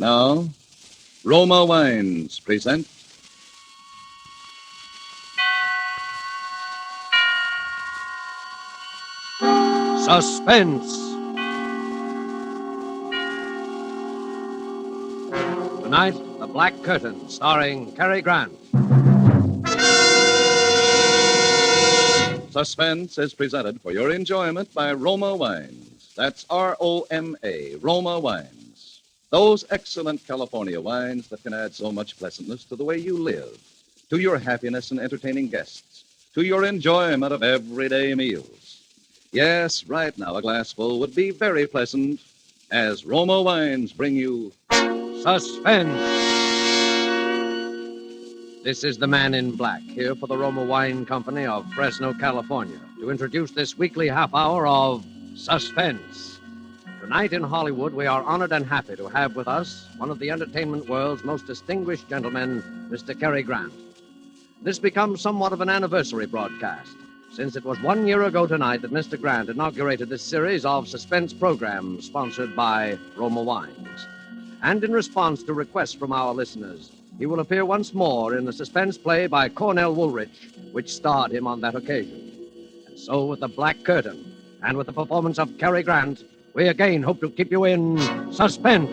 Now, Roma Wines present Suspense. Tonight, The Black Curtain, starring Cary Grant. Suspense is presented for your enjoyment by Roma Wines. That's R-O-M-A, Roma Wines. Those excellent California wines that can add so much pleasantness to the way you live, to your happiness in entertaining guests, to your enjoyment of everyday meals. Yes, right now a glassful would be very pleasant as Roma Wines bring you Suspense. This is the Man in Black, here for the Roma Wine Company of Fresno, California, to introduce this weekly half hour of Suspense. Tonight in Hollywood, we are honored and happy to have with us one of the entertainment world's most distinguished gentlemen, Mr. Cary Grant. This becomes somewhat of an anniversary broadcast, since it was 1 year ago tonight that Mr. Grant inaugurated this series of suspense programs sponsored by Roma Wines. And in response to requests from our listeners, he will appear once more in the suspense play by Cornell Woolrich, which starred him on that occasion. And so, with The Black Curtain, and with the performance of Cary Grant, we again hope to keep you in suspense.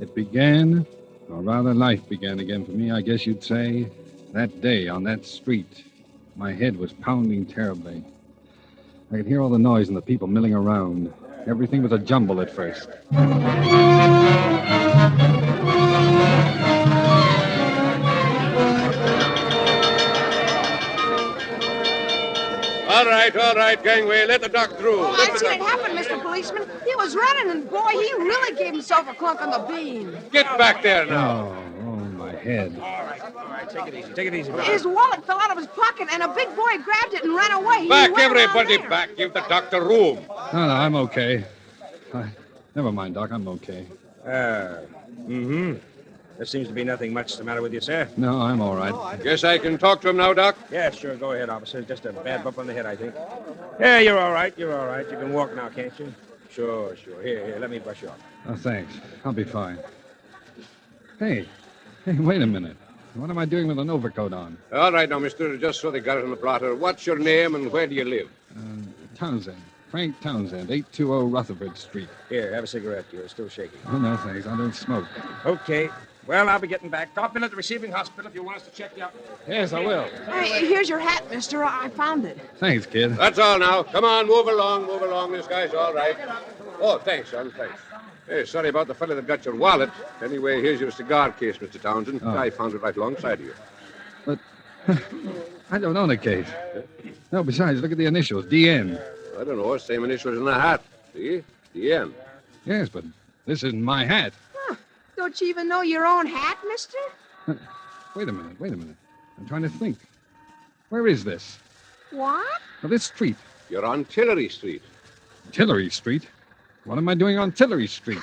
It began, or rather life began again for me, I guess you'd say, that day on that street. My head was pounding terribly. I could hear all the noise and the people milling around. Everything was a jumble at first. All right, gangway. Let the doc through. Oh, I've seen it happen, Mr. Policeman. He was running, and boy, he really gave himself a clunk on the bean. Get back there now. Oh, my head. All right. Take it easy. His wallet fell out of his pocket, and a big boy grabbed it and ran away. He Back, went around everybody, there. back. Give the doctor room. No, I'm okay. Never mind, Doc, I'm okay. There seems to be nothing much the matter with you, sir. No, I'm all right. Guess I can talk to him now, Doc. Yeah, sure. Go ahead, officer. Just a bad bump on the head, I think. Yeah, you're all right. You can walk now, can't you? Sure. Here, let me brush you off. Oh, thanks. I'll be fine. Hey, wait a minute. What am I doing with an overcoat on? All right now, mister. Just so they got it on the blotter. What's your name and where do you live? Townsend. Frank Townsend, 820 Rutherford Street. Here, have a cigarette. You're still shaky. Oh, no, thanks. I don't smoke. Okay. Well, I'll be getting back. Drop in at the receiving hospital if you want us to check you out. Yes, I will. Hey, here's your hat, mister. I found it. Thanks, kid. That's all now. Come on, move along. This guy's all right. Oh, thanks, son. Thanks. Hey, sorry about the fellow that got your wallet. Anyway, here's your cigar case, Mr. Townsend. Oh. I found it right alongside of you. But I don't own a case. No, besides, look at the initials, DN. I don't know. Same initials in the hat. See? The end. Yes, but this isn't my hat. Huh. Don't you even know your own hat, mister? Wait a minute. I'm trying to think. Where is this? What? Well, this street. You're on Tillery Street. Tillery Street? What am I doing on Tillery Street?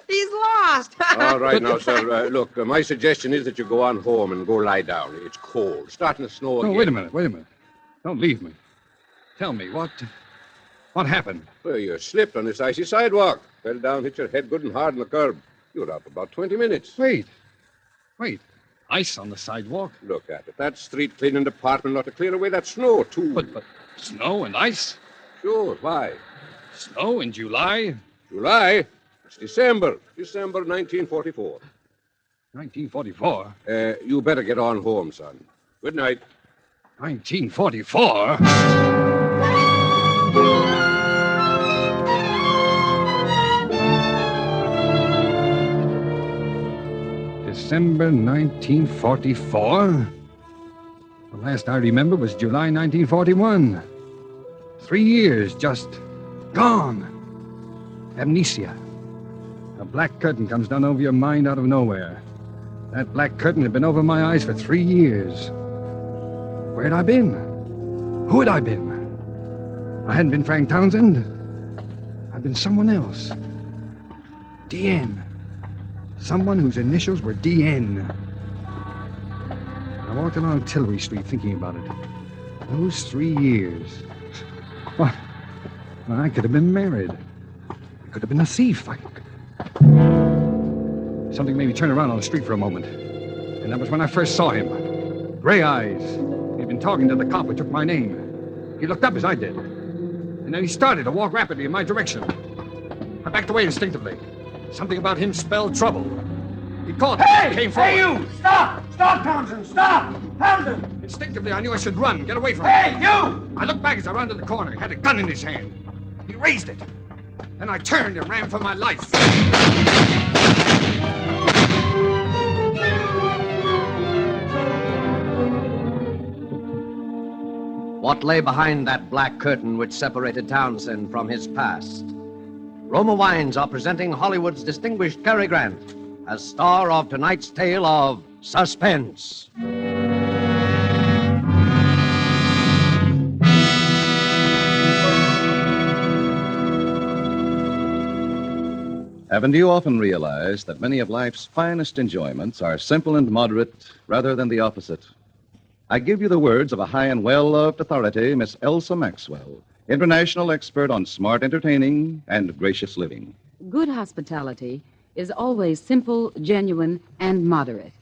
He's lost. All right now, sir. Look, my suggestion is that you go on home and go lie down. It's cold. Starting to snow again. Oh, wait a minute. Don't leave me. Tell me, what happened? Well, you slipped on this icy sidewalk. Fell down, hit your head good and hard on the curb. You were out for about 20 minutes. Wait. Ice on the sidewalk? Look at it. That street cleaning department ought to clear away that snow, too. But snow and ice? Sure, why? Snow in July? July? It's December 1944. 1944? You better get on home, son. Good night. 1944? December 1944? The last I remember was July 1941. 3 years just gone. Amnesia. A black curtain comes down over your mind out of nowhere. That black curtain had been over my eyes for 3 years. Where had I been? Who had I been? I hadn't been Frank Townsend. I'd been someone else. DN. Someone whose initials were DN. I walked along Tillery Street thinking about it. Those 3 years. I could have been married. I could have been a thief. Something made me turn around on the street for a moment. And that was when I first saw him. Gray eyes. He'd been talking to the cop who took my name. He looked up as I did. And then he started to walk rapidly in my direction. I backed away instinctively. Something about him spelled trouble. He called me. Hey! Came forward. Hey, you! Stop! Stop, Townsend! Stop! Townsend! Instinctively, I knew I should run, get away from him. Hey, you! I looked back as I rounded the corner. He had a gun in his hand. He raised it. Then I turned and ran for my life. What lay behind that black curtain which separated Townsend from his past? Roma Wines are presenting Hollywood's distinguished Cary Grant as star of tonight's tale of suspense. Haven't you often realized that many of life's finest enjoyments are simple and moderate rather than the opposite? I give you the words of a high and well-loved authority, Miss Elsa Maxwell, international expert on smart entertaining and gracious living. Good hospitality is always simple, genuine, and moderate.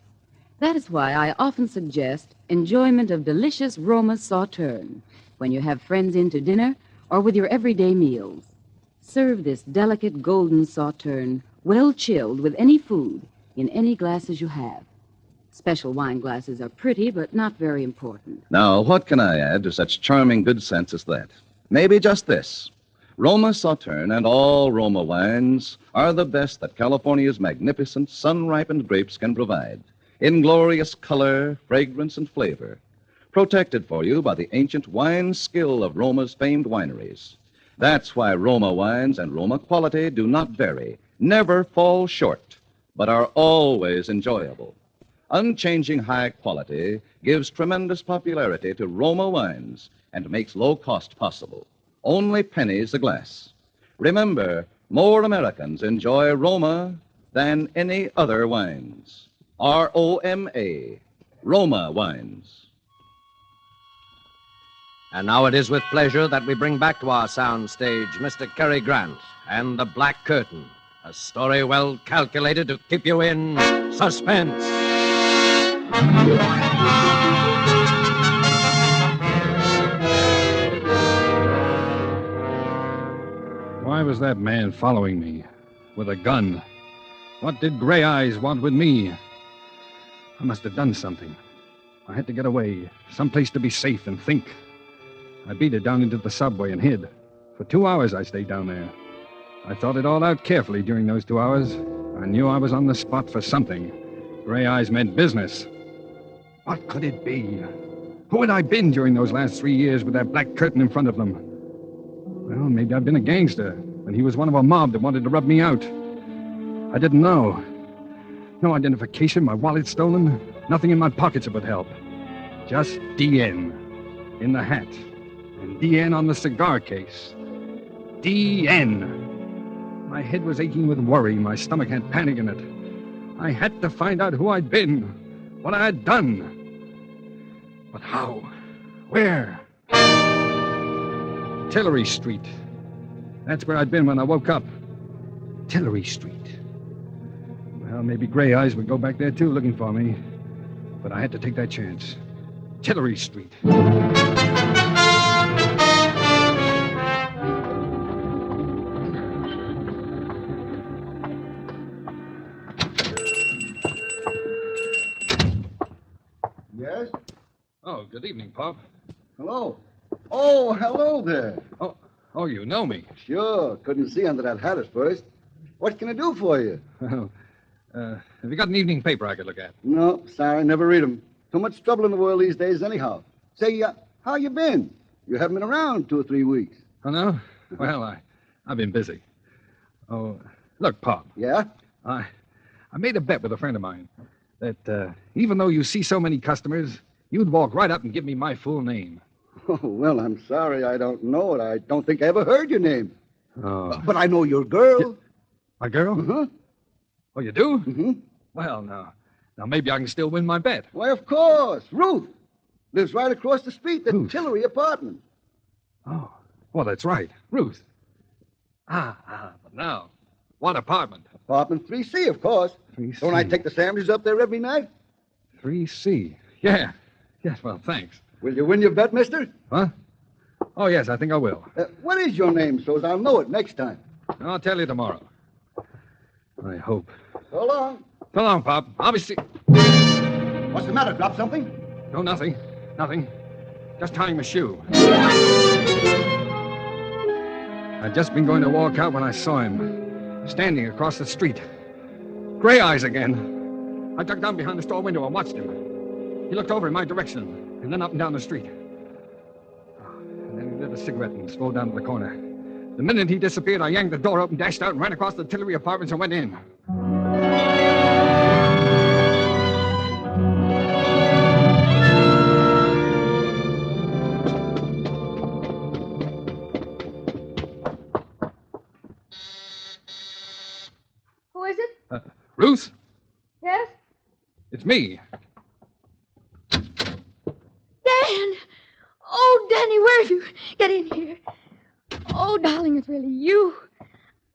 That is why I often suggest enjoyment of delicious Roma sauterne when you have friends in to dinner or with your everyday meals. Serve this delicate golden sauterne, well chilled with any food, in any glasses you have. Special wine glasses are pretty, but not very important. Now, what can I add to such charming good sense as that? Maybe just this. Roma Sauterne and all Roma wines are the best that California's magnificent sun-ripened grapes can provide, in glorious color, fragrance, and flavor, protected for you by the ancient wine skill of Roma's famed wineries. That's why Roma wines and Roma quality do not vary, never fall short, but are always enjoyable. Unchanging high quality gives tremendous popularity to Roma wines and makes low cost possible. Only pennies a glass. Remember, more Americans enjoy Roma than any other wines. R-O-M-A, Roma wines. And now it is with pleasure that we bring back to our sound stage Mr. Cary Grant and The Black Curtain, a story well calculated to keep you in suspense. Why was that man following me with a gun? What did Gray Eyes want with me? I must have done something. I had to get away, someplace to be safe and think. I beat it down into the subway and hid. For 2 hours I stayed down there. I thought it all out carefully during those 2 hours. I knew I was on the spot for something. Gray Eyes meant business. What could it be? Who had I been during those last 3 years with that black curtain in front of them? Well, maybe I'd been a gangster, and he was one of a mob that wanted to rub me out. I didn't know. No identification, my wallet stolen, nothing in my pockets that would help. Just DN in the hat, and DN on the cigar case. DN. My head was aching with worry, my stomach had panic in it. I had to find out who I'd been, what I had done. But how? Where? Tillery Street. That's where I'd been when I woke up. Tillery Street. Well, maybe Gray Eyes would go back there, too, looking for me. But I had to take that chance. Tillery Street. Yes? Oh, good evening, Pop. Hello. Oh, hello there. Oh, you know me. Sure. Couldn't see under that hat at first. What can I do for you? Well, have you got an evening paper I could look at? No, sorry, never read 'em. Too much trouble in the world these days, anyhow. Say, how you been? You haven't been around 2 or 3 weeks. Oh, no? Well, I've been busy. Oh, look, Pop. Yeah? I made a bet with a friend of mine that even though you see so many customers, you'd walk right up and give me my full name. Oh, well, I'm sorry. I don't know it. I don't think I ever heard your name. Oh. But I know your girl. My girl? Uh-huh. Oh, you do? Mm-hmm. Well, now maybe I can still win my bet. Why, of course. Ruth. Lives right across the street, the Ruth? Tillery apartment. Oh, well, that's right. Ruth. But now, what apartment? Apartment 3C, of course. 3C. Don't I take the sandwiches up there every night? 3C. Yeah. Yes, well, thanks. Will you win your bet, mister? Huh? Oh, yes, I think I will. What is your name, so as I'll know it next time? I'll tell you tomorrow. I hope. So long. So long, Pop. I'll be What's the matter? Drop something? No, nothing. Nothing. Just tying my shoe. I'd just been going to walk out when I saw him, standing across the street. Gray eyes again. I ducked down behind the store window and watched him. He looked over in my direction, and then up and down the street. And then he lit a cigarette and strolled down to the corner. The minute he disappeared, I yanked the door open, dashed out, and ran across the Tillery Apartments and went in. Who is it? Ruth? Yes? It's me. Dan! Oh, Danny, where have you? Get in here. Oh, darling, it's really you.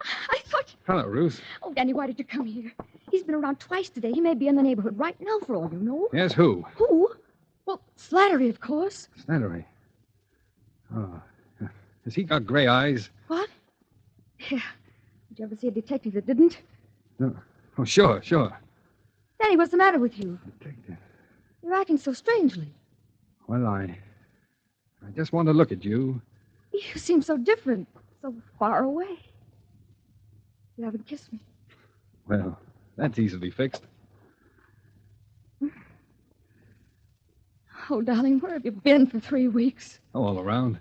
I thought... Hello, Ruth. Oh, Danny, why did you come here? He's been around twice today. He may be in the neighborhood right now, for all you know. Yes, who? Who? Well, Slattery, of course. Slattery. Oh. Has he got gray eyes? What? Yeah. Did you ever see a detective that didn't? No. Oh, sure. Danny, what's the matter with you? Detective. You're acting so strangely. Well, I just want to look at you. You seem so different, so far away. You haven't kissed me. Well, that's easily fixed. Oh, darling, where have you been for 3 weeks? Oh, all around.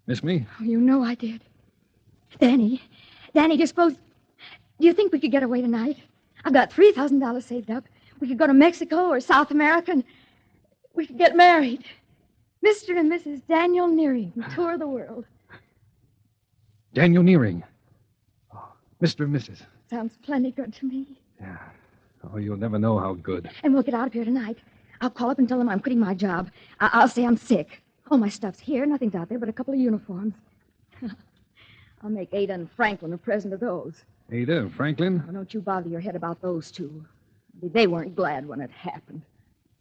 Miss me? Oh, you know I did. Danny, do you think we could get away tonight? I've got $3,000 saved up. We could go to Mexico or South America and we could get married. Mr. and Mrs. Daniel Nearing, tour the world. Daniel Nearing. Oh, Mr. and Mrs. Sounds plenty good to me. Yeah. Oh, you'll never know how good. And we'll get out of here tonight. I'll call up and tell them I'm quitting my job. I'll say I'm sick. All my stuff's here. Nothing's out there but a couple of uniforms. I'll make Ada and Franklin a present of those. Ada and Franklin? Oh, don't you bother your head about those two. They weren't glad when it happened.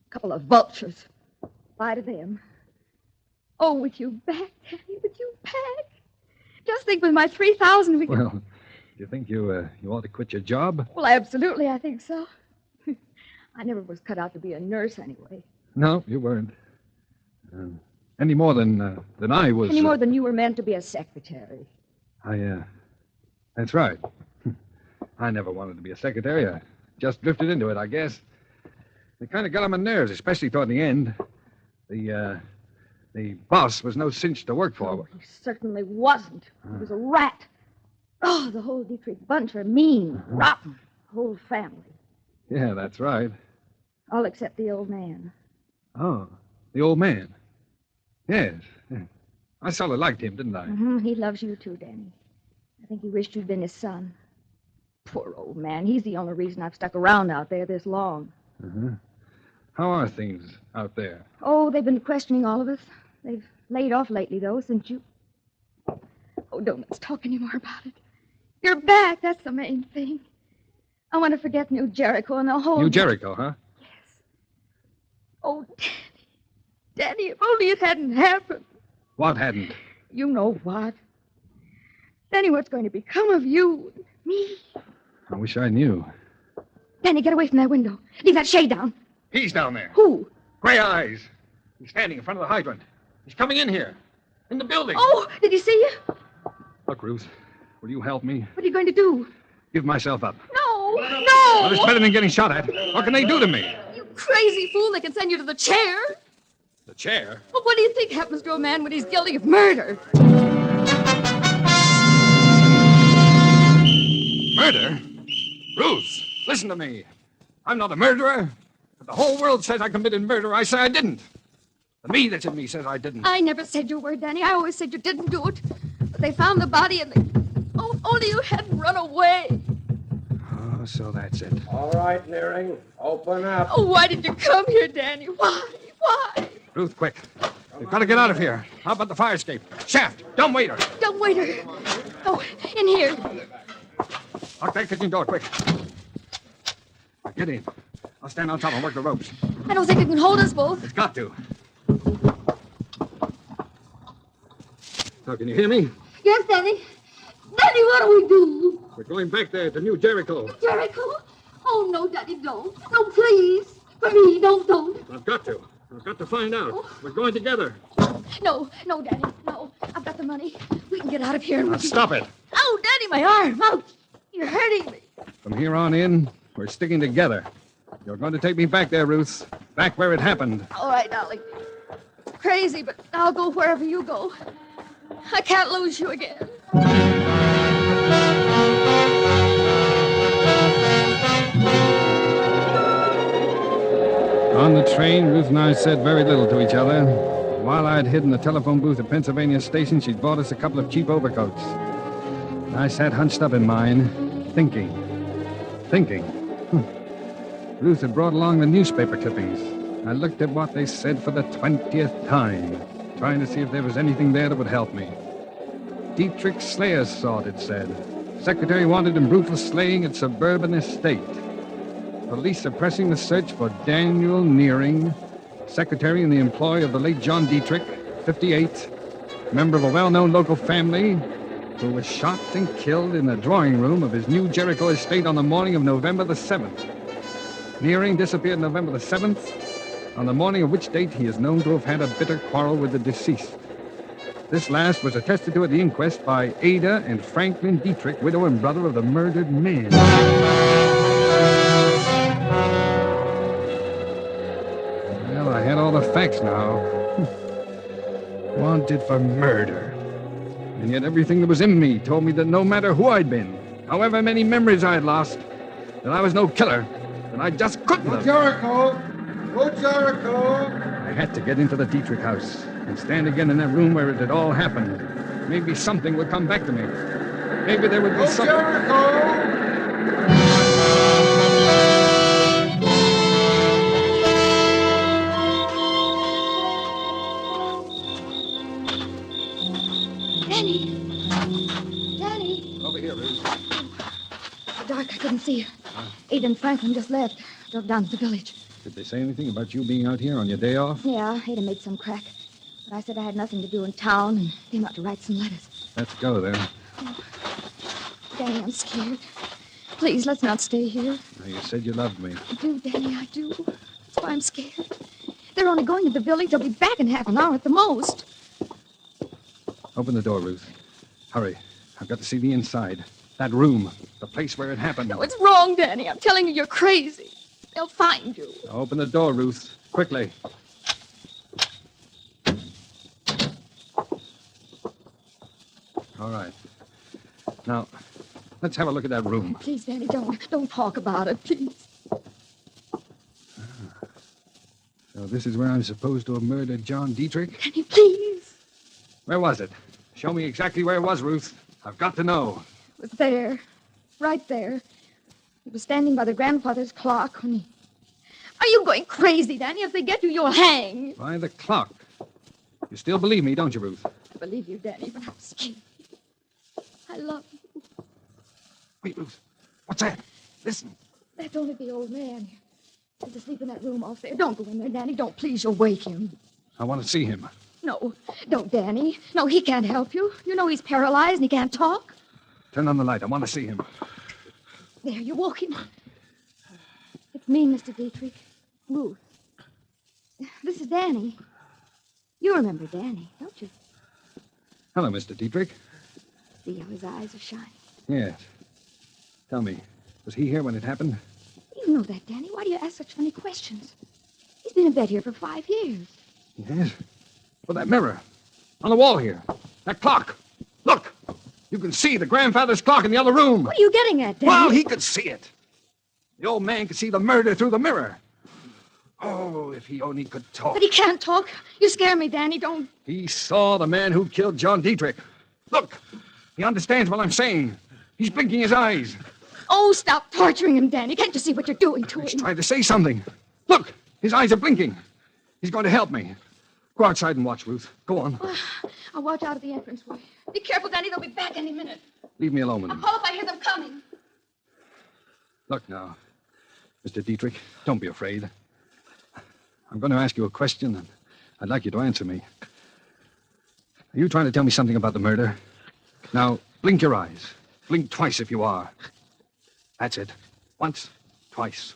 A couple of vultures. Bye to them. Oh, with you back, Danny, with you back. Just think with my $3,000 we could... Well, do you think you ought to quit your job? Well, absolutely, I think so. I never was cut out to be a nurse anyway. No, you weren't. Any more than I was. Any more than you were meant to be a secretary. That's right. I never wanted to be a secretary. I just drifted into it, I guess. It kind of got on my nerves, especially toward the end. The boss was no cinch to work for. Oh, he certainly wasn't. He was a rat. Oh, the whole Dietrich bunch are mean, rotten. The whole family. Yeah, that's right. All except the old man. Oh, the old man. Yes. I sort of liked him, didn't I? Mm-hmm. He loves you too, Danny. I think he wished you'd been his son. Poor old man. He's the only reason I've stuck around out there this long. Uh-huh. How are things out there? Oh, they've been questioning all of us. They've laid off lately, though, since you... Oh, don't let's talk any more about it. You're back. That's the main thing. I want to forget New Jericho and the whole... New Jericho, huh? Yes. Oh, Danny, if only it hadn't happened. What hadn't? You know what. Danny, what's going to become of you and me? I wish I knew. Danny, get away from that window. Leave that shade down. He's down there. Who? Gray eyes. He's standing in front of the hydrant. He's coming in here. In the building. Oh, did he see you? Look, Ruth, will you help me? What are you going to do? Give myself up. No. Well, it's better than getting shot at. What can they do to me? You crazy fool. They can send you to the chair. The chair? Well, what do you think happens to a man when he's guilty of murder? Murder? Ruth, listen to me. I'm not a murderer. But the whole world says I committed murder. I say I didn't. The me that's in me says I didn't. I never said your word, Danny. I always said you didn't do it. But they found the body and they... Oh, only you hadn't run away. Oh, so that's it. All right, Nearing. Open up. Oh, why did you come here, Danny? Why? Why? Ruth, quick. We've got to get out of here. How about the fire escape? Shaft, dumb waiter. Don't wait her. Oh, in here. Lock that kitchen door, quick. Get in. I'll stand on top and work the ropes. I don't think it can hold us both. It's got to. So, can you hear me? Yes, Danny. Danny, what do we do? We're going back there to New Jericho. Jericho? Oh, no, Daddy, don't. No, please. For me, don't. I've got to. I've got to find out. We're going together. No, Daddy, no. I've got the money. We can get out of here. And Now, stop it. Oh, Daddy, my arm. Ouch. You're hurting me. From here on in, we're sticking together. You're going to take me back there, Ruth. Back where it happened. All right, darling. Crazy, but I'll go wherever you go. I can't lose you again. On the train, Ruth and I said very little to each other. While I'd hidden the telephone booth at Pennsylvania Station, she'd bought us a couple of cheap overcoats. I sat hunched up in mine, thinking. Ruth had brought along the newspaper clippings. I looked at what they said for the 20th time, trying to see if there was anything there that would help me. Dietrich Slayer's sought, it said. Secretary wanted in brutal slaying at suburban estate. Police are pressing the search for Daniel Nearing, secretary in the employ of the late John Dietrich, 58, member of a well-known local family, who was shot and killed in the drawing room of his New Jericho estate on the morning of November the 7th. Nearing disappeared November the 7th, on the morning of which date he is known to have had a bitter quarrel with the deceased. This last was attested to at the inquest by Ada and Franklin Dietrich, widow and brother of the murdered man. Well, I had all the facts now. Wanted for murder. And yet everything that was in me told me that no matter who I'd been, however many memories I'd lost, that I was no killer, that I just couldn't have. Jericho! Go Jericho! I had to get into the Dietrich house and stand again in that room where it had all happened. Maybe something would come back to me. Maybe there would be something. Jericho! Danny. Over here, Ruth. The dark, I couldn't see you. Ada and Franklin just left. Drove down to the village. Did they say anything about you being out here on your day off? Yeah, Ada made some crack. But I said I had nothing to do in town and came out to write some letters. Let's go there. Danny, I'm scared. Please, let's not stay here. Now, you said you loved me. I do, Danny, I do. That's why I'm scared. They're only going to the village. They'll be back in half an hour at the most. Open the door, Ruth. Hurry. I've got to see the inside. That room. The place where it happened. No, it's wrong, Danny. I'm telling you, you're crazy. They'll find you. Now, open the door, Ruth. Quickly. All right. Now, let's have a look at that room. Please, Danny, don't talk about it, please. So this is where I'm supposed to have murdered John Dietrich? Danny, please. Where was it? Show me exactly where it was, Ruth. I've got to know. It was there. Right there. He was standing by the grandfather's clock when he... Are you going crazy, Danny? If they get you, you'll hang. By the clock. You still believe me, don't you, Ruth? I believe you, Danny, but I'm scared. I love you. Wait, Ruth. What's that? Listen. That's only the old man. He's asleep in that room off there. Don't go in there, Danny. Don't. Please, you'll wake him. I want to see him. No, don't, Danny. No, he can't help you. You know he's paralyzed and he can't talk. Turn on the light. I want to see him. There, you woke him. It's me, Mr. Dietrich. Ruth. This is Danny. You remember Danny, don't you? Hello, Mr. Dietrich. See how his eyes are shining? Yes. Tell me, was he here when it happened? You know that, Danny. Why do you ask such funny questions? He's been in bed here for 5 years. Yes. Well, that mirror. On the wall here. That clock. Look. You can see the grandfather's clock in the other room. What are you getting at, Danny? Well, he could see it. The old man could see the murder through the mirror. Oh, if he only could talk. But he can't talk. You scare me, Danny. Don't... He saw the man who killed John Dietrich. Look. He understands what I'm saying. He's blinking his eyes. Oh, stop torturing him, Danny. Can't you see what you're doing to him? He's trying to say something. Look. His eyes are blinking. He's going to help me. Go outside and watch, Ruth. Go on. I'll watch out of the entranceway. Be careful, Danny. They'll be back any minute. Leave me alone with them. Paul, if I hear them coming. Look now, Mr. Dietrich, don't be afraid. I'm going to ask you a question, and I'd like you to answer me. Are you trying to tell me something about the murder? Now, blink your eyes. Blink twice if you are. That's it. Once, twice.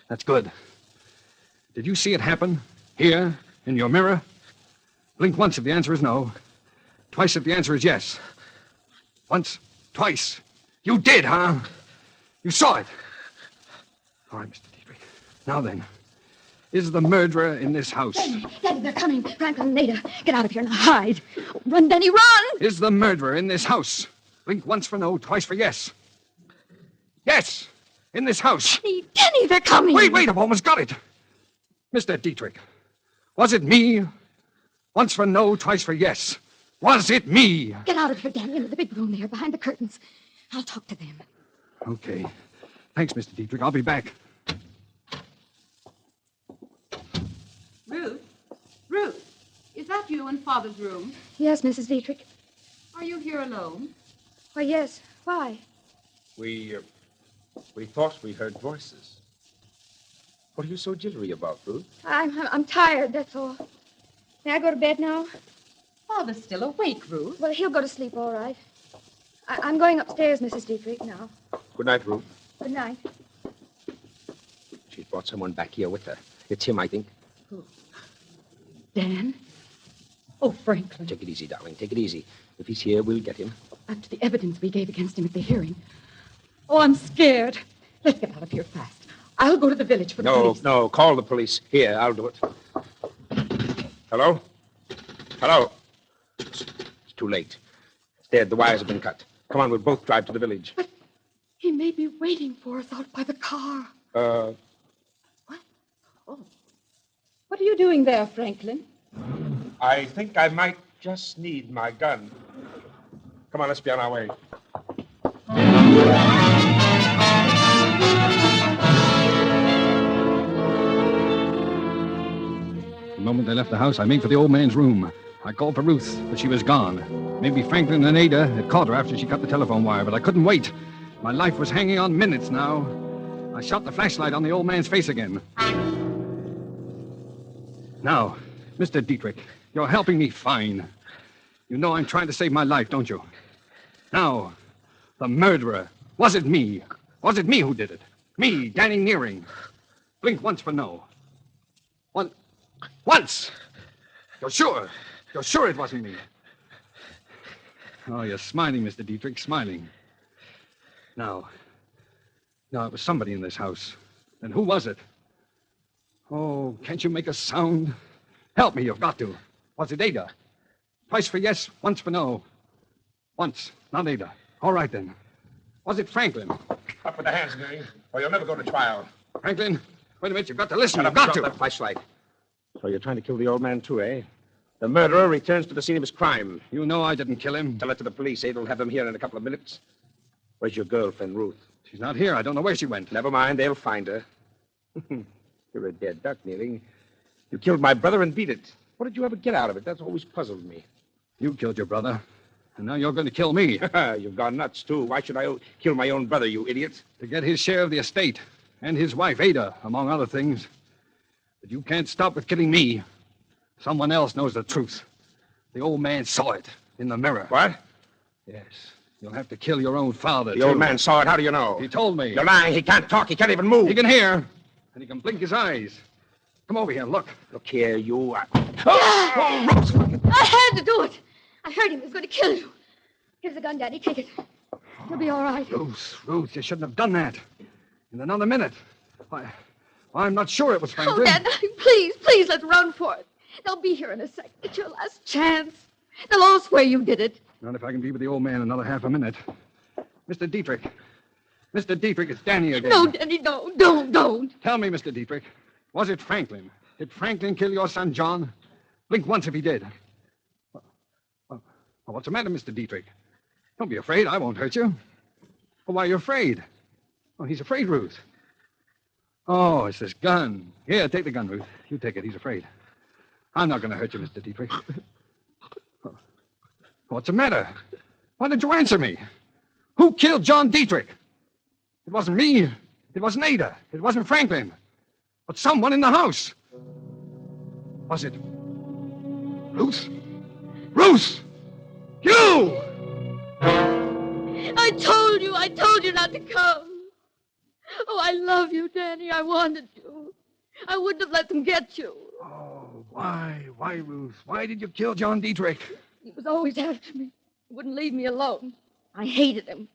That's good. Did you see it happen? Here, in your mirror? Blink once if the answer is no. Twice if the answer is yes. Once, twice. You did, huh? You saw it. All right, Mr. Dietrich. Now then, is the murderer in this house? Daddy, they're coming. Franklin and Ada, get out of here now. Hide. Run, Danny, run! Is the murderer in this house? Blink once for no, twice for yes. Yes, in this house. Danny, they're coming. Wait, I've almost got it. Mr. Dietrich, was it me? Once for no, twice for yes. Was it me? Get out of here, Danny, into the big room there, behind the curtains. I'll talk to them. Okay. Thanks, Mr. Dietrich. I'll be back. Ruth, is that you in Father's room? Yes, Mrs. Dietrich. Are you here alone? Why, yes. Why? We thought we heard voices. What are you so jittery about, Ruth? I'm tired, that's all. May I go to bed now? Father's still awake, Ruth. Well, he'll go to sleep, all right. I'm going upstairs, Mrs. Dietrich, now. Good night, Ruth. Good night. She's brought someone back here with her. It's him, I think. Who? Dan? Oh, Franklin. Take it easy, darling. Take it easy. If he's here, we'll get him. After the evidence we gave against him at the hearing. Oh, I'm scared. Let's get out of here fast. I'll go to the village for the police. No, call the police. Here, I'll do it. Hello? Hello? It's too late. It's dead. The wires have been cut. Come on, we'll both drive to the village. But he may be waiting for us out by the car. What? Oh. What are you doing there, Franklin? I think I might just need my gun. Come on, let's be on our way. The moment they left the house, I made for the old man's room. I called for Ruth, but she was gone. Maybe Franklin and Ada had caught her after she cut the telephone wire, but I couldn't wait. My life was hanging on minutes now. I shot the flashlight on the old man's face again. Now, Mr. Dietrich, you're helping me fine. You know I'm trying to save my life, don't you? Now, the murderer. Was it me? Was it me who did it? Me, Danny Nearing. Blink once for no. Once! You're sure? You're sure it wasn't me? Oh, you're smiling, Mr. Dietrich, smiling. Now, it was somebody in this house. Then who was it? Oh, can't you make a sound? Help me, you've got to. Was it Ada? Twice for yes, once for no. Once, not Ada. All right, then. Was it Franklin? Up with the hands, Nearing, or you'll never go to trial. Franklin, wait a minute, you've got to listen. Shut You've up, got drop to. that flashlight. So you're trying to kill the old man, too, eh? The murderer returns to the scene of his crime. You know I didn't kill him. Tell it to the police. Ada will have them here in a couple of minutes. Where's your girlfriend, Ruth? She's not here. I don't know where she went. Never mind. They'll find her. You're a dead duck, Nearing. You killed my brother and beat it. What did you ever get out of it? That's always puzzled me. You killed your brother, and now you're going to kill me. You've gone nuts, too. Why should I kill my own brother, you idiot? To get his share of the estate, and his wife, Ada, among other things. But you can't stop with killing me. Someone else knows the truth. The old man saw it in the mirror. What? Yes. You'll have to kill your own father, The old man saw it. How do you know? He told me. You're lying. He can't talk. He can't even move. He can hear, and he can blink his eyes. Come over here, look. Look here, you. Oh, Rose! I had to do it. I heard him. He was going to kill you. Here's the gun, Daddy. Take it. You'll be all right. Ruth, you shouldn't have done that. In another minute. Why, I'm not sure it was Franklin. Oh, Dad, please, let's run for it. They'll be here in a sec. It's your last chance. They'll all swear you did it. Not if I can be with the old man another half a minute. Mr. Dietrich. Mr. Dietrich, it's Danny again. No, Danny, no. Don't. Tell me, Mr. Dietrich, was it Franklin? Did Franklin kill your son, John? Blink once if he did. What's the matter, Mr. Dietrich? Don't be afraid. I won't hurt you. Well, why are you afraid? Oh, he's afraid, Ruth. Oh, it's this gun. Here, take the gun, Ruth. You take it. He's afraid. I'm not going to hurt you, Mr. Dietrich. What's the matter? Why did you answer me? Who killed John Dietrich? It wasn't me. It wasn't Ada. It wasn't Franklin. But someone in the house. Was it Ruth? Ruth! You! I told you not to come. Oh, I love you, Danny. I wanted you. I wouldn't have let them get you. Oh, why? Why, Ruth? Why did you kill John Dietrich? He was always after me. He wouldn't leave me alone. I hated him.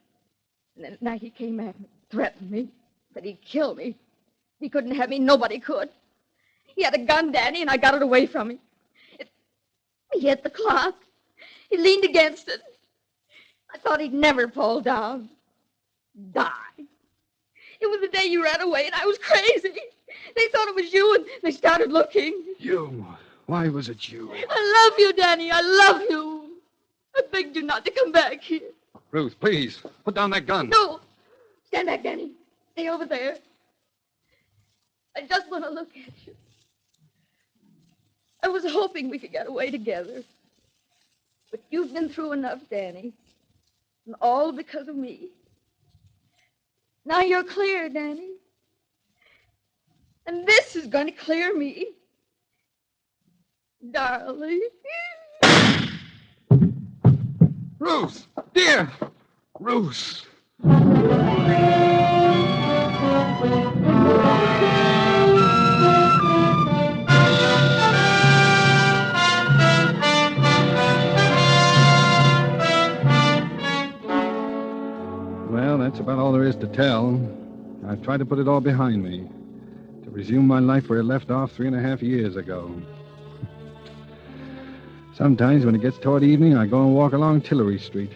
And then at night he came at me, threatened me, said he'd kill me. He couldn't have me. Nobody could. He had a gun, Danny, and I got it away from him. He hit the clock. He leaned against it. I thought he'd never fall down. Die. It was the day you ran away, and I was crazy. They thought it was you, and they started looking. You? Why was it you? I love you, Danny. I love you. I begged you not to come back here. Ruth, please, put down that gun. No. Stand back, Danny. Stay over there. I just want to look at you. I was hoping we could get away together. But you've been through enough, Danny. And all because of me. Now you're clear, Danny. And this is going to clear me. Darling. Ruth! Dear! Ruth! Well, that's about all there is to tell. I've tried to put it all behind me, to resume my life where it left off 3.5 years ago. Sometimes when it gets toward evening, I go and walk along Tillery Street.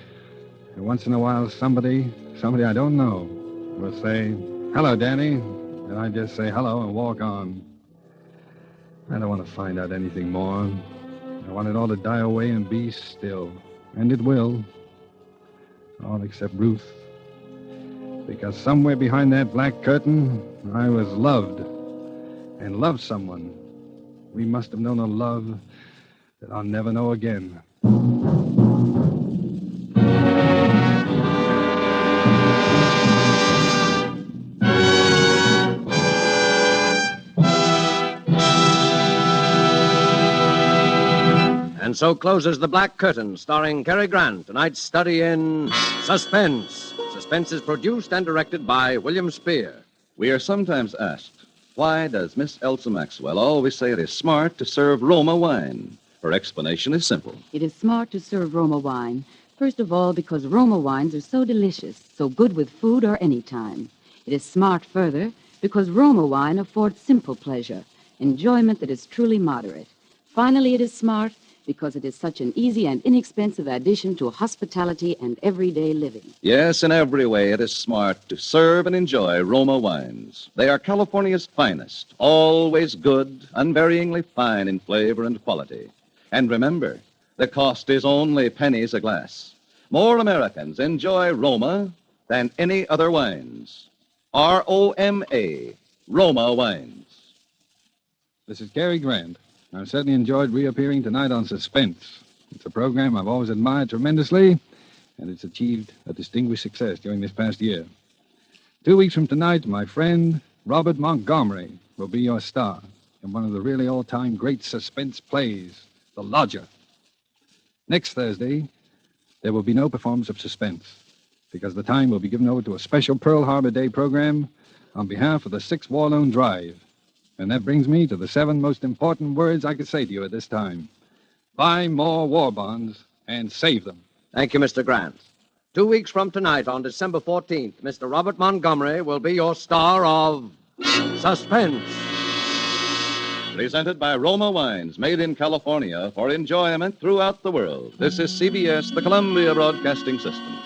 And once in a while, somebody I don't know, will say, "Hello, Danny." And I just say hello and walk on. I don't want to find out anything more. I want it all to die away and be still. And it will. All except Ruth. Because somewhere behind that black curtain, I was loved. And loved someone. We must have known a love that I'll never know again. And so closes The Black Curtain, starring Cary Grant, tonight's study in suspense. Suspense is produced and directed by William Spear. We are sometimes asked, why does Miss Elsa Maxwell always say it is smart to serve Roma wine? Her explanation is simple. It is smart to serve Roma wine. First of all, because Roma wines are so delicious, so good with food or any time. It is smart further because Roma wine affords simple pleasure, enjoyment that is truly moderate. Finally, it is smart because it is such an easy and inexpensive addition to hospitality and everyday living. Yes, in every way it is smart to serve and enjoy Roma wines. They are California's finest, always good, unvaryingly fine in flavor and quality. And remember, the cost is only pennies a glass. More Americans enjoy Roma than any other wines. R-O-M-A, Roma wines. This is Cary Grant. I've certainly enjoyed reappearing tonight on Suspense. It's a program I've always admired tremendously, and it's achieved a distinguished success during this past year. 2 weeks from tonight, my friend Robert Montgomery will be your star in one of the really all-time great suspense plays, The Lodger. Next Thursday, there will be no performance of Suspense, because the time will be given over to a special Pearl Harbor Day program on behalf of the 6th War Loan Drive. And that brings me to the 7 most important words I could say to you at this time. Buy more war bonds and save them. Thank you, Mr. Grant. 2 weeks from tonight, on December 14th, Mr. Robert Montgomery will be your star of Suspense. Presented by Roma Wines, made in California for enjoyment throughout the world. This is CBS, the Columbia Broadcasting System.